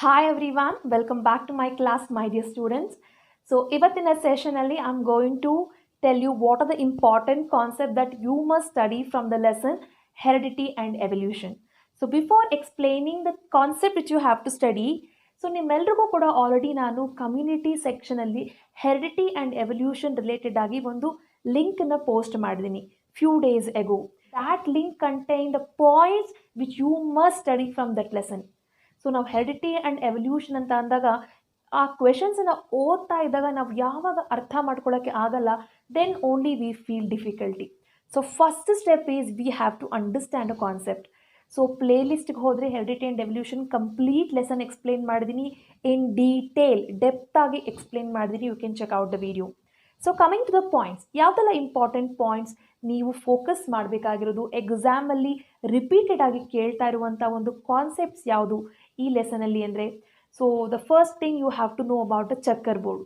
Hi everyone, welcome back to my class, my dear students. So, ಇವತ್ತಿನ session ಅಲ್ಲಿ I'm going to tell you what are the important concepts that you must study from the lesson heredity and evolution. So, before explaining the concept which you have to study, so ನಿಮ್ಮೆಲ್ರಿಗೂ ಕೂಡ already ನಾನು community ಸೆಕ್ಷನಲ್ಲಿ heredity and evolution related ಆಗಿ ಒಂದು ಲಿಂಕನ್ನು post ಮಾಡಿದ್ದೀನಿ few days ago. That link contain the points which you must study from that lesson. So ನಾವು heredity and evolution ಅಂತ ಅಂದಾಗ ಆ ಕ್ವೆಶನ್ಸನ್ನು ಓದ್ತಾ ಇದ್ದಾಗ ನಾವು ಯಾವಾಗ ಅರ್ಥ ಮಾಡ್ಕೊಳ್ಳೋಕ್ಕೆ ಆಗಲ್ಲ, then only we feel difficulty. So first step is we have to understand a concept. So ಪ್ಲೇ ಲಿಸ್ಟ್ಗೆ ಹೋದರೆ heredity and evolution complete lesson explain ಮಾಡಿದ್ದೀನಿ, ಇನ್ ಡೀಟೇಲ್ ಡೆಪ್ತ್ ಆಗಿ ಎಕ್ಸ್ಪ್ಲೇನ್ ಮಾಡಿದ್ದೀನಿ. You can check out the video. So coming to the points, ಯಾವುದೆಲ್ಲ important points ನೀವು focus ಮಾಡಬೇಕಾಗಿರೋದು, ಎಕ್ಸಾಮಲ್ಲಿ ರಿಪೀಟೆಡ್ ಆಗಿ ಕೇಳ್ತಾ ಇರುವಂಥ ಒಂದು ಕಾನ್ಸೆಪ್ಟ್ಸ್ ಯಾವುದು ಈ ಲೆಸನಲ್ಲಿ ಅಂದರೆ, so the first thing you have to know about the checker board.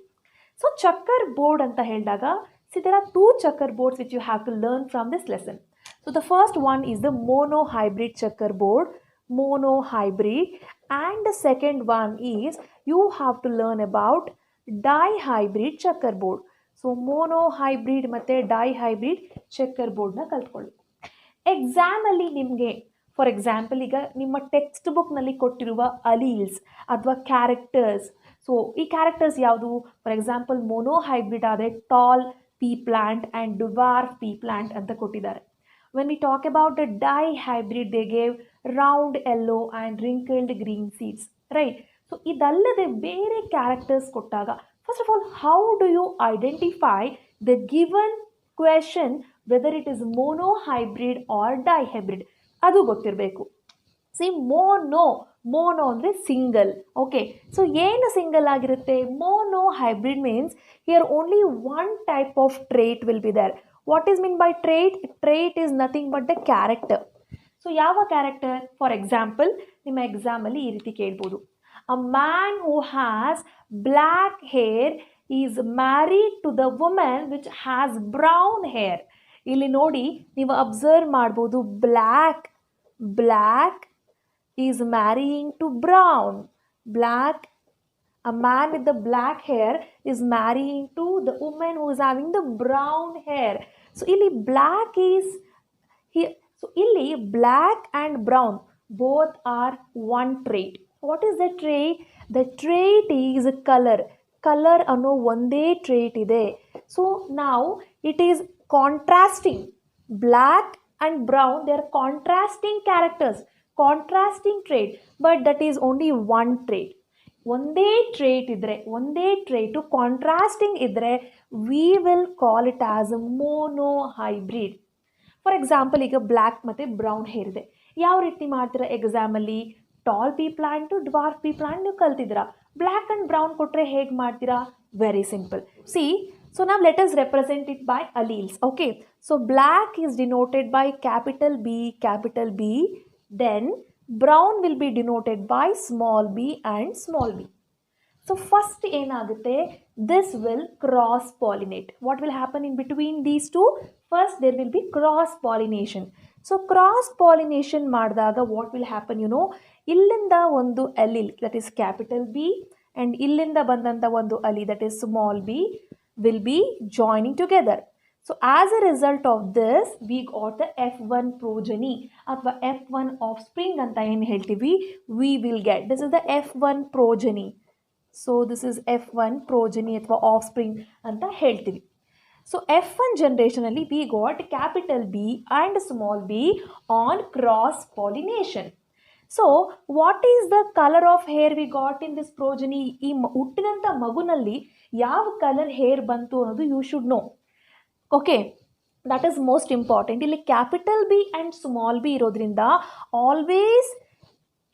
So checker board ಅಂತ ಹೇಳಿದಾಗ, there are two checkerboards which you have to learn from this lesson. So the first one is the monohybrid checkerboard, monohybrid, and the second one is you have to learn about dihybrid checkerboard. So monohybrid ಮತ್ತೆ dihybrid checkerboard ನ ಕಲ್ತ್ಕೊಳ್ಳಿ. Exam ಅಲ್ಲಿ ನಿಮಗೆ for example ಈಗ ನಿಮ್ಮ text ಬುಕ್ನಲ್ಲಿ ಕೊಟ್ಟಿರುವ alleles ಅಥವಾ characters, so ಈ ಕ್ಯಾರೆಕ್ಟರ್ಸ್ ಯಾವುದು? ಫಾರ್ ಎಕ್ಸಾಂಪಲ್ ಮೊನೋಹೈಬ್ರಿಡ್ ಆದರೆ tall pea plant and dwarf pea plant ಅಂತ ಕೊಟ್ಟಿದ್ದಾರೆ. When we talk about the dihybrid, they gave round yellow and wrinkled green seeds, right? So ಇದಲ್ಲದೆ ಬೇರೆ characters ಕೊಟ್ಟಾಗ, first of all how do you identify the given question whether it is monohybrid or dihybrid, ಅದು ಗೊತ್ತಿರಬೇಕು. See mono ಅಂದರೆ single. Okay, so ಏನು single ಆಗಿರುತ್ತೆ? Mono hybrid means here only one type of trait will be there. What is mean by trait? Trait is nothing but the character. So ಯಾವ character? For example ನಿಮ್ಮ ಎಕ್ಸಾಮಲ್ಲಿ ಈ ರೀತಿ ಕೇಳ್ಬೋದು, a man who has black hair is married to the women which has brown hair. ಇಲ್ಲಿ ನೋಡಿ, ನೀವು observe ಮಾಡ್ಬೋದು, black is marrying to brown. A man with the black hair is marrying to the woman who is having the brown hair. So illi black is here. So illi black and brown both are one trait. What is the trait? The trait is color ಅನ್ನೋ ಒಂದೇ trait ಇದೆ. So now it is contrasting. Black and brown, they are contrasting characters, contrasting trait, but that is only one trait. ಒಂದೇ trait ಇದ್ದರೆ, ಒಂದೇ ಟ್ರೇಟು contrasting ಇದ್ದರೆ, we will call it as a monohybrid. For example ಈಗ black ಮತ್ತು brown hair ಇದೆ, ಯಾವ ರೀತಿ ಮಾಡ್ತೀರಾ ಎಕ್ಸಾಮಲ್ಲಿ? ಟಾಲ್ ಪೀ ಪ್ಲಾಂಟು ಡ್ವಾರ್ಫ್ ಪೀ ಪ್ಲಾಂಟ್ ನೀವು ಕಲ್ತಿದ್ದೀರಾ. ಬ್ಲ್ಯಾಕ್ ಆ್ಯಂಡ್ ಬ್ರೌನ್ ಕೊಟ್ಟರೆ ಹೇಗೆ ಮಾಡ್ತೀರಾ? Very simple. C, so now let us represent it by alleles. Okay, so black is denoted by capital B, then brown will be denoted by small b and small b. So first ಏನಾಗುತ್ತೆ, this will cross pollinate. What will happen in between these two? First there will be cross pollination. So cross pollination ಮಾಡಿದಾಗ what will happen, you know, ಇಲ್ಲಿಂದ ಒಂದು allele that is capital B and ಇಲ್ಲಿಂದ ಬಂದಂಥ ಒಂದು allele that is small b will be joining together. So as a result of this, we got the F1 progeny ಅಥವಾ F1 offspring ಅಂತ ಏನು ಹೇಳ್ತೀವಿ, we will get. This is the F1 progeny. So this is F1 progeny ಅಥವಾ offspring ಅಂತ ಹೇಳ್ತೀವಿ. So F1 generation ಅಲ್ಲಿ we got capital B and small b on cross pollination. So what is the colour of hair we got in this progeny? ಈ ಹುಟ್ಟಿದಂಥ ಮಗುನಲ್ಲಿ ಯಾವ colour hair ಬಂತು ಅನ್ನೋದು you should know. Okay, that is most important. ಇಲ್ಲಿ capital B and small b ಇರೋದ್ರಿಂದ always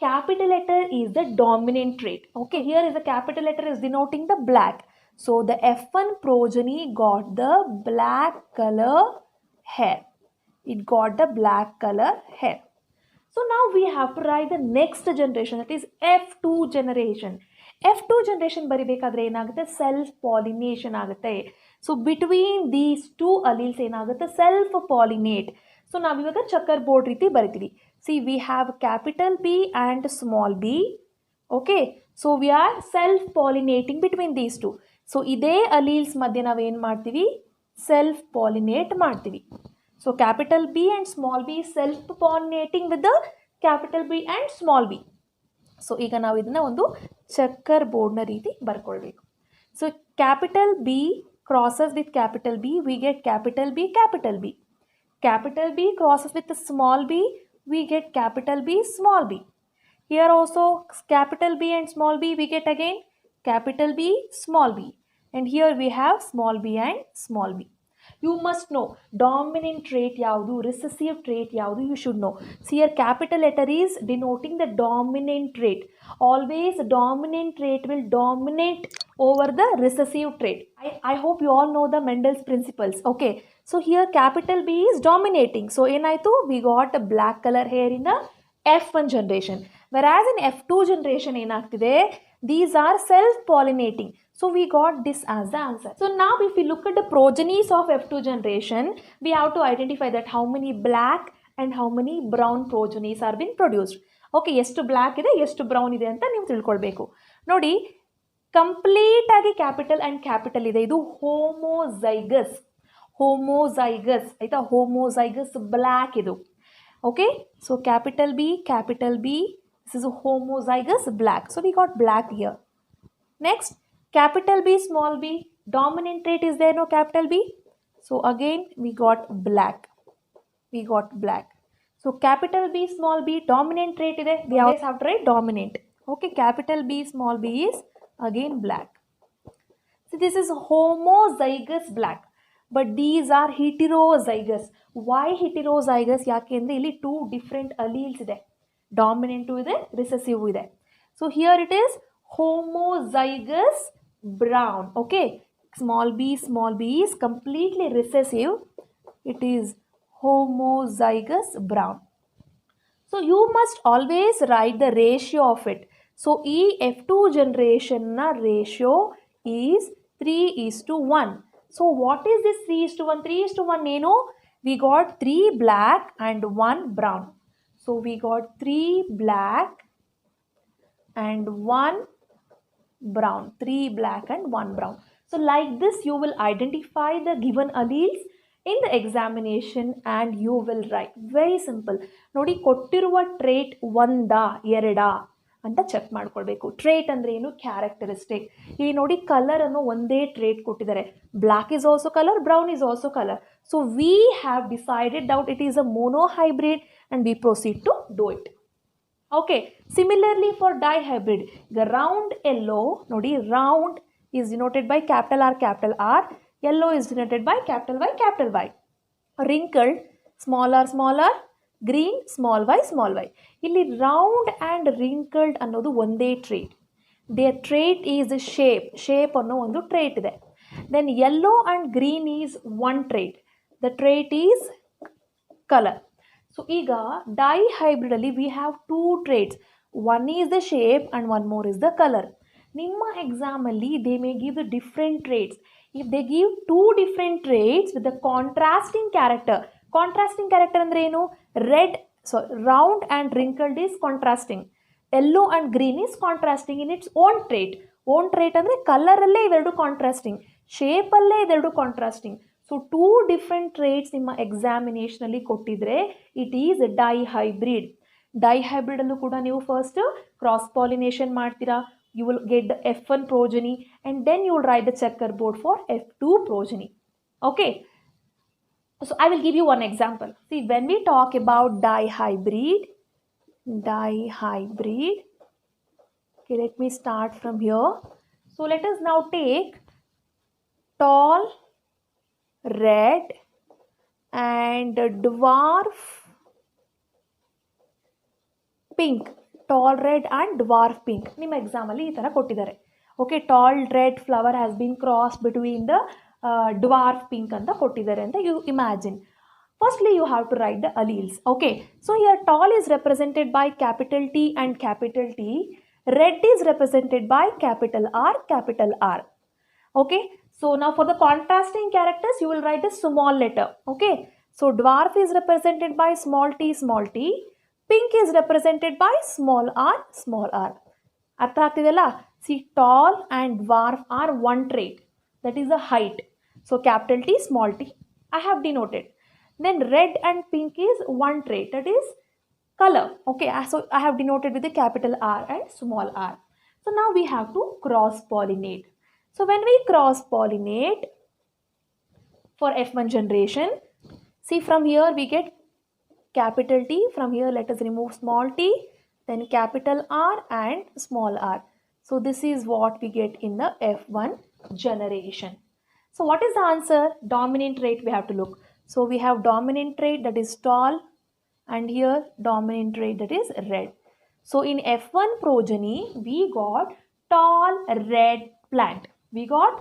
capital letter is the dominant trait. Okay, here is the capital letter is denoting the black. So the F1 progeny got the black colour hair. It got the black color hair. So now we have to write the next generation, that is F2 generation. F2 generation ಬರಿಬೇಕಾದ್ರೆ ಏನಾಗುತ್ತೆ? Self pollination ಆಗುತ್ತೆ. So between these two alleles ಏನಾಗುತ್ತೆ? Self pollinate. So ನಾವಿವಾಗ checker board ರೀತಿ ಬರಿತೀವಿ. See, we have capital B and small b, Okay, so we are self pollinating between these two. So ಇದೇ alleles ಮಧ್ಯೆ ನಾವೇನು ಮಾಡ್ತೀವಿ, self pollinate ಮಾಡ್ತೀವಿ. So capital B and small b self pollinating with the capital B and small b. So ಈಗ ನಾವು ಇದನ್ನ ಒಂದು checker ಬೋರ್ಡ್ನ ರೀತಿ ಬರ್ಕೊಳ್ಬೇಕು. So capital B crosses with capital B, we get capital B, capital B. Capital B crosses with small b, we get capital B, small b. Here also capital B and small b, we get again capital B, small b. And here we have small b and small b. You must know dominant trait yaudu, recessive trait yaudu, you should know. See, here capital letter is denoting the dominant trait. Always dominant trait will dominate over the recessive trait. I hope you all know the Mendel's principles. Okay, so here capital B is dominating. So enaitu, we got a black color here in the F1 generation. Whereas in F2 generation enagtide, these are self-pollinating. So we got this as the answer. So now if we look at the progenies of F2 generation, we have to identify that how many black and how many brown progenies are being produced. Okay, ಎಷ್ಟು black ಇದೆ ಎಷ್ಟು brown ಇದೆ ಅಂತ ನೀವು ತಿಳ್ಕೊಳ್ಬೇಕು. ನೋಡಿ, complete ಆಗಿ capital and capital ಇದೆ, ಇದು ಹೋಮೋಝೈಗಸ್. ಹೋಮೋಝೈಗಸ್ ಆಯಿತಾ, ಹೋಮೋಝೈಗಸ್ ಬ್ಲ್ಯಾಕ್ ಇದು. Okay, so capital B, this is a homozygous black. So we got black here. Next, capital B, small b, dominant trait is there, no capital B. So again we got black. So capital B, small b, dominant trait is there. We always have to write dominant. Okay, capital B, small b is again black. So this is homozygous black. But these are heterozygous. Why heterozygous? ಯಾಕೆಂದರೆ ಇಲ್ಲಿ two different alleles ಇದೆ, ಡಾಮಿನೆಂಟು ಇದೆ, recessive ಇದೆ. So here it is homozygous brown. Okay, small b is completely recessive. It is homozygous brown. So you must always write the ratio of it. So ಈ F2 generation na ratio is 3:1. So what is this 3:1? 3:1 ಏನು? We got 3 black and 1 brown. So we got 3 black and 1 brown. 3 black and 1 brown. So like this you will identify the given alleles in the examination and you will write. Very simple. ನೋಡಿ, ಕೊಟ್ಟಿರುವ trait ಒಂದಾ ಎರಡಾ ಅಂತ check ಮಾಡ್ಕೊಳ್ಬೇಕು. Trait ಅಂದರೆ ಏನು? Characteristic. ಈ ನೋಡಿ, colour ಅನ್ನೋ ಒಂದೇ ಟ್ರೇಟ್ ಕೊಟ್ಟಿದ್ದಾರೆ. Black is also colour, brown is also colour. So we have decided that it is a monohybrid and we proceed to do it. Okay, similarly for dihybrid, the round yellow, ನೋಡಿ, round is denoted by capital R, yellow is denoted by capital Y. Wrinkled, smaller, green, small y. ಇಲ್ಲಿ round and wrinkled ಅನ್ನೋದು ಒಂದೇ trait. Their trait is shape ಅನ್ನೋ ಒಂದು trait ಇದೆ. Then yellow and green is one trait. The trait is colour. So ಈಗ ಡೈಹೈಬ್ರಿಡಲ್ಲಿ we have two traits. One is the shape and one more is the colour. ನಿಮ್ಮ ಎಕ್ಸಾಮಲ್ಲಿ they may give the different traits. If they give two different traits with the contrasting character. Contrasting character ಅಂದರೆ ಏನು? round and wrinkled is contrasting. Yellow and green is contrasting in its own trait. Own trait ಅಂದರೆ ಕಲರಲ್ಲೇ ಇವೆರಡು contrasting, ಶೇಪಲ್ಲೇ ಇವೆರಡು contrasting. So two different traits ನಿಮ್ಮ ಎಕ್ಸಾಮಿನೇಷನಲ್ಲಿ ಕೊಟ್ಟಿದ್ರೆ it is dihybrid. ಡೈಹೈಬ್ರಿಡಲ್ಲೂ ಕೂಡ ನೀವು first cross pollination ಮಾಡ್ತೀರಾ. You will get the F1 progeny and then you will write the checkerboard for F2 progeny. Okay. So I will give you one example. See, when we talk about dihybrid, okay, let me start from here. So let us now take tall, red and dwarf pink. Tall red and dwarf pink. ನಿಮ್ಮ ಎಕ್ಸಾಮಲ್ಲಿ ಈ ಥರ ಕೊಟ್ಟಿದ್ದಾರೆ. Okay, tall red flower has been cross between the dwarf pink ಅಂತ ಕೊಟ್ಟಿದ್ದಾರೆ ಅಂತ you imagine. Firstly, you have to write the alleles. Okay, so here tall is represented by capital T and capital T. Red is represented by capital R. Okay, so now for the contrasting characters, you will write a small letter. Okay, so dwarf is represented by small t. Pink is represented by small r. ಅರ್ಥ ಆಗ್ತಿದೆಯಲ್ಲ? See tall and dwarf are one trait, that is the height. So capital T small T I have denoted. Then red and pink is one trait, that is color. Okay, so I have denoted with the capital R and small r. So now we have to cross pollinate. So when we cross pollinate for F1 generation, see from here we get capital T, from here let us remove small t, then capital R and small r. So this is what we get in the F1 generation. So what is the answer? Dominant trait we have to look. So we have dominant trait, that is tall, and here dominant trait, that is red. So in F1 progeny we got tall red plant. We got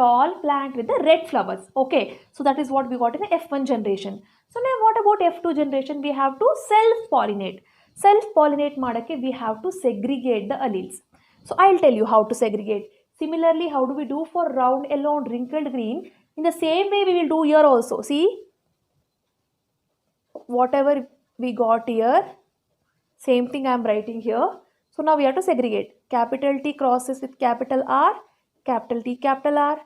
tall plant with the red flowers. Okay, so that is what we got in the F1 generation. So now what about F2 generation? We have to self pollinate. Self pollinate madake we have to segregate the alleles. So I'll tell you how to segregate. Similarly, how do we do for round yellow and wrinkled green? In the same way we will do here also. See, whatever we got here, same thing I am writing here. So now we have to segregate. Capital T crosses with capital R, capital T, capital R.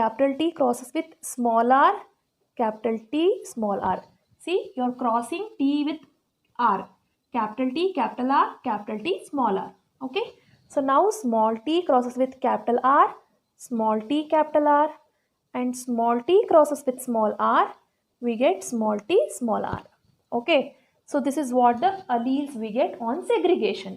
Capital T crosses with small r, capital T, small r. See, you are crossing T with R. Capital T, capital R, capital T, small r. Okay. So now small t crosses with capital R, small t, capital R, and small t crosses with small r. We get small t, small r. Okay. So this is what the alleles we get on segregation.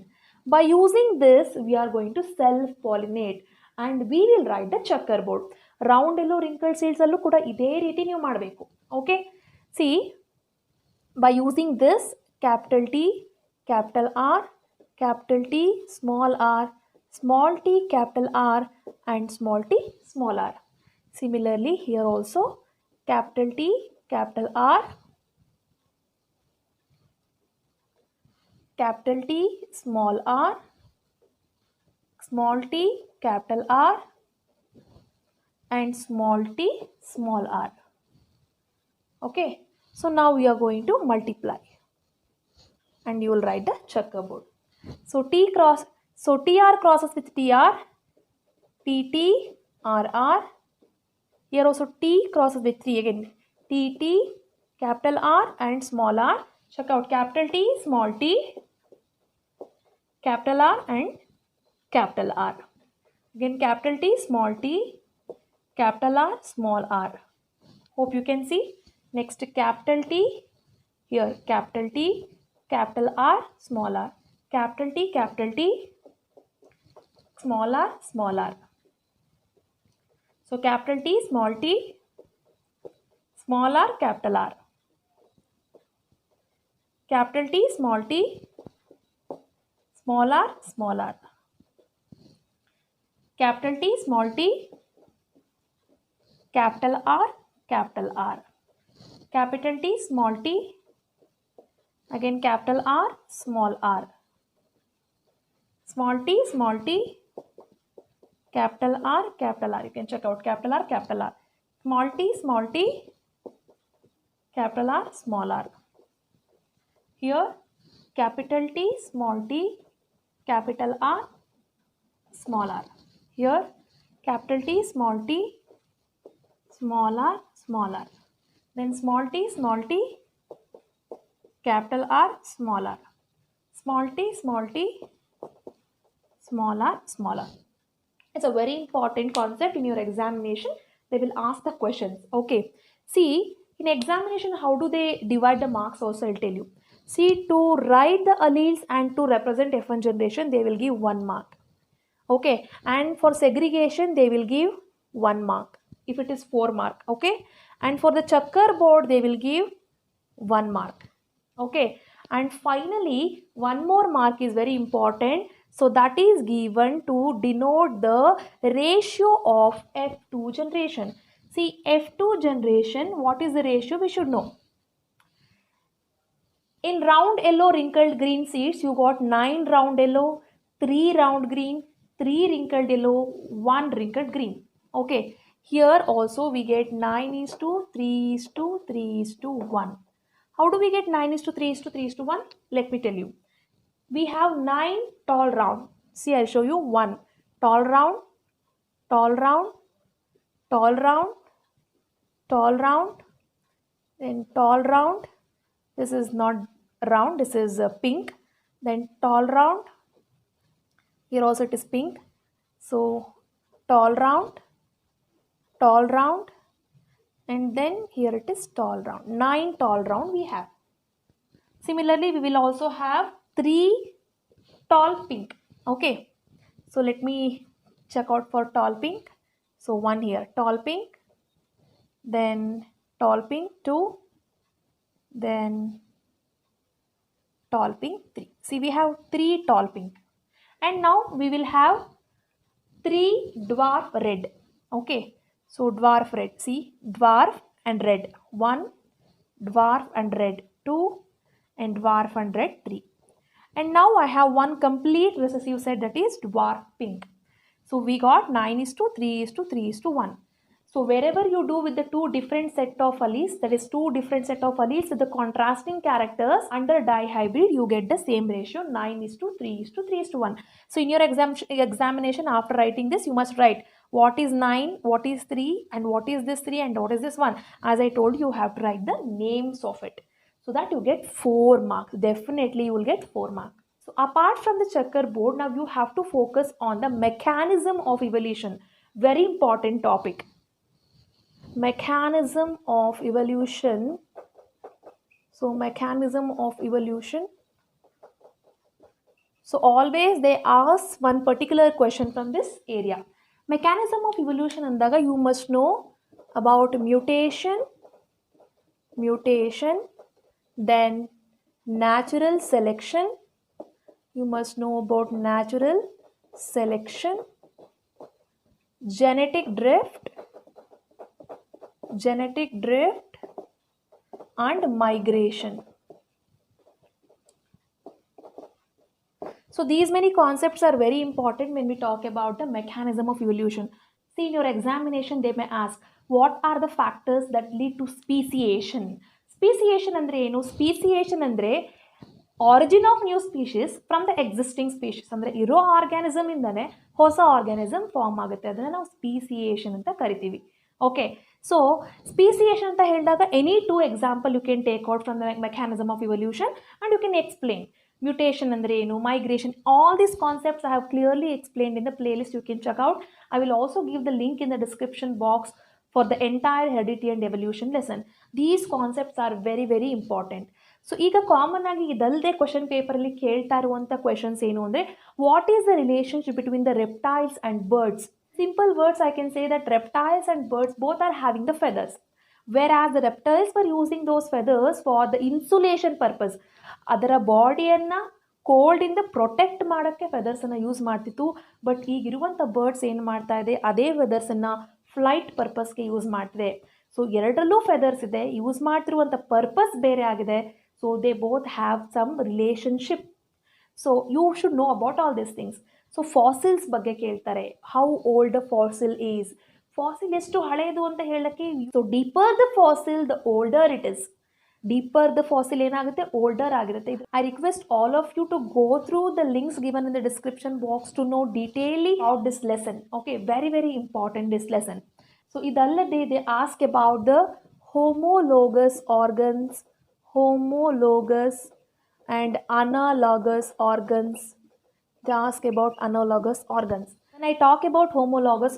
By using this, we are going to self-pollinate and we will write the checkerboard. Round yellow wrinkled seeds allu kuda ide reeti ನೀವು ಮಾಡಬೇಕು. Okay. See, by using this capital T, capital R, capital T, small r, small t, capital R, and small t, small r. Similarly, here also capital T, capital R, capital T, small r, small t, capital R, and small t, small r. Okay, so now we are going to multiply and you will write the checkerboard. So TR crosses with TR, TT, RR. Here also T crosses with 3 again, TT, capital R and small r. Check out capital T, small t, capital R and capital R. Again capital T, small t, capital R, small r. Hope you can see. Next capital T, here capital T, capital R, small r. Capital T, small r, small r. So capital T, small t, small r, capital R. Capital T, small t, small r, small r. Capital T, small t, capital R, capital R. Capital T, small t, again capital R, small r. Small t, capital R, capital R. You can check out capital R, capital R. Small t, capital R, small r. Here capital T, small t, capital R, small r. Here capital T, small t, small r, small r. Then small t, capital R, small r. Small t, small r, small r. It's a very important concept in your examination. They will ask the questions. Okay. See, in examination, how do they divide the marks also, I'll tell you. See, to write the alleles and to represent F1 generation, they will give 1 mark. Okay. And for segregation, they will give 1 mark. If it is 4 mark. Okay. And for the checkerboard, they will give 1 mark. Okay. And finally, 1 more mark is very important. So that is given to denote the ratio of F2 generation. See, F2 generation, what is the ratio? We should know. In round yellow wrinkled green seeds, you got 9 round yellow, 3 round green, 3 wrinkled yellow, 1 wrinkled green. Okay. Here also we get 9:3:3:1. How do we get 9:3:3:1? Let me tell you. We have 9 tall round. See, I'll show you. 1, tall round, tall round, tall round, tall round, then tall round. This is not round, this is pink. Then tall round, here also it is pink. So tall round, and then here it is tall round. 9 tall round we have. Similarly, we will also have 3 tall pink. Okay, so let me check out for tall pink. So 1 here, tall pink, then tall pink 2, then tall pink 3. See, we have 3 tall pink. And now we will have 3 dwarf red. Okay, so dwarf red. See, dwarf and red 1, dwarf and red 2, and dwarf and red 3. And now I have one complete recessive set, that is dwarf pink. So we got 9:3:3:1. So wherever you do with the 2 different set of alleles, that is 2 different set of alleles with the contrasting characters under dihybrid, you get the same ratio 9:3:3:1. So in your examination, after writing this, you must write what is 9, what is 3, and what is this 3, and what is this 1. As I told you, you have to write the names of it. So that you get 4 marks. Definitely you will get 4 marks. So apart from the checkerboard, now you have to focus on the mechanism of evolution. Very important topic. Mechanism of evolution. So mechanism of evolution. So always they ask one particular question from this area. Mechanism of evolution andaga you must know about mutation, then natural selection. You must know about natural selection, genetic drift, and migration. So these many concepts are very important when we talk about the mechanism of evolution. See, in your examination they may ask, what are the factors that lead to speciation? Speciation andre enu? Speciation andre origin of new species from the existing species. ಅಂದ್ರೆ ಇರೋ organism ಇಂದನೇ ಹೊಸ organism form ಆಗುತ್ತೆ, ಅದನ್ನ ನಾವು speciation ಅಂತ ಕರಿತೀವಿ. Okay, so speciation ಅಂತ ಹೇಳಿದಾಗ any 2 example you can take out from the mechanism of evolution and you can explain. Mutation andre enu, migration, all these concepts I have clearly explained in the playlist, you can check out. I will also give the link in the description box for the entire heredity and evolution lesson. These concepts are very very important. So ಈಗ common ಆಗಿ ಇದಲ್ಲದೆ question ಪೇಪರಲ್ಲಿ ಕೇಳ್ತಾ ಇರುವಂಥ questions ಏನು ಅಂದರೆ, what is the relationship between the reptiles and birds? Simple words I can say that reptiles and birds both are having the feathers, whereas the reptiles were using those feathers for the insulation purpose. ಅದರ ಬಾಡಿಯನ್ನು ಕೋಲ್ಡಿಂದ protect ಮಾಡೋಕ್ಕೆ ಫೆದರ್ಸನ್ನು use ಮಾಡ್ತಿತ್ತು. But ಈಗಿರುವಂಥ birds ಏನು ಮಾಡ್ತಾ ಇದೆ, ಅದೇ ಫೆದರ್ಸನ್ನು ಫ್ಲೈಟ್ ಪರ್ಪಸ್ಗೆ ಯೂಸ್ ಮಾಡ್ತಿದೆ. ಸೊ ಎರಡರಲ್ಲೂ ಫೆದರ್ಸ್ ಇದೆ, ಯೂಸ್ ಮಾಡ್ತಿರುವಂಥ ಪರ್ಪಸ್ ಬೇರೆ ಆಗಿದೆ. So they both have some relationship. So you should know about all this things. So fossils ಬಗ್ಗೆ ಕೇಳ್ತಾರೆ, how old a fossil is. Fossil ಎಷ್ಟು ಹಳೆಯದು ಅಂತ ಹೇಳಕ್ಕೆ, so deeper the fossil the older it is. Deeper the fossil ಏನಾಗುತ್ತೆ, older ಆಗಿರುತ್ತೆ. I request all of you to go through the links given in the description box to know detailly about this lesson. Okay, very very important this lesson. So ಇದಲ್ಲದೆ they ask about the homologous organs and analogous organs. They ask about analogous organs. When I talk about homologous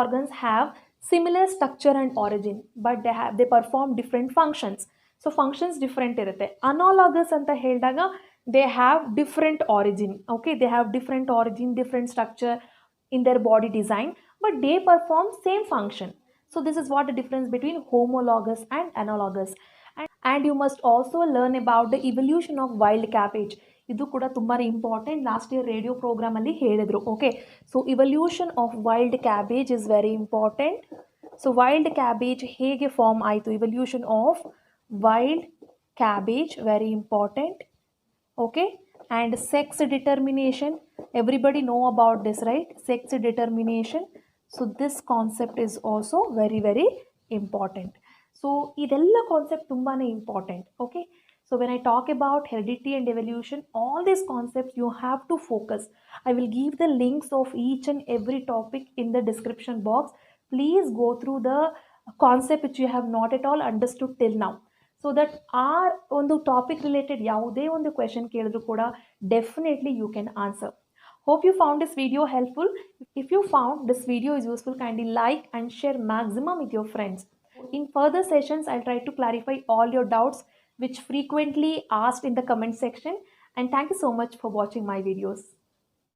organs have similar structure and origin, but they perform different functions. So functions different irutte. Analogous anta helidaga they have different origin. Okay, they have different origin, different structure in their body design, but they perform same function. So this is what the difference between homologous and analogous. And you must also learn about the evolution of wild cabbage. ಇದು ಕೂಡ ತುಂಬಾ important, last year radio ಪ್ರೋಗ್ರಾಮಲ್ಲಿ ಹೇಳಿದರು. Okay, so evolution of wild cabbage is very important. So wild cabbage ಹೇಗೆ form ಆಯಿತು, evolution of wild cabbage very important. Okay, and sex determination, everybody know about this, right? Sex determination. So this concept is also very very important. So ಇದೆಲ್ಲ concept ತುಂಬಾ important. Okay, So when I talk about heredity and evolution, all these concepts you have to focus. I will give the links of each and every topic in the description box. Please go through the concept which you have not at all understood till now. So that our ಒಂದು topic related ಯಾವುದೇ ಒಂದು question ಕೇಳಿದ್ರು ಕೂಡ definitely you can answer. Hope you found this video helpful. If you found this video is useful, kindly like and share maximum with your friends. In further sessions, I'll try to clarify all your doubts which frequently asked in the comment section. And thank you so much for watching my videos.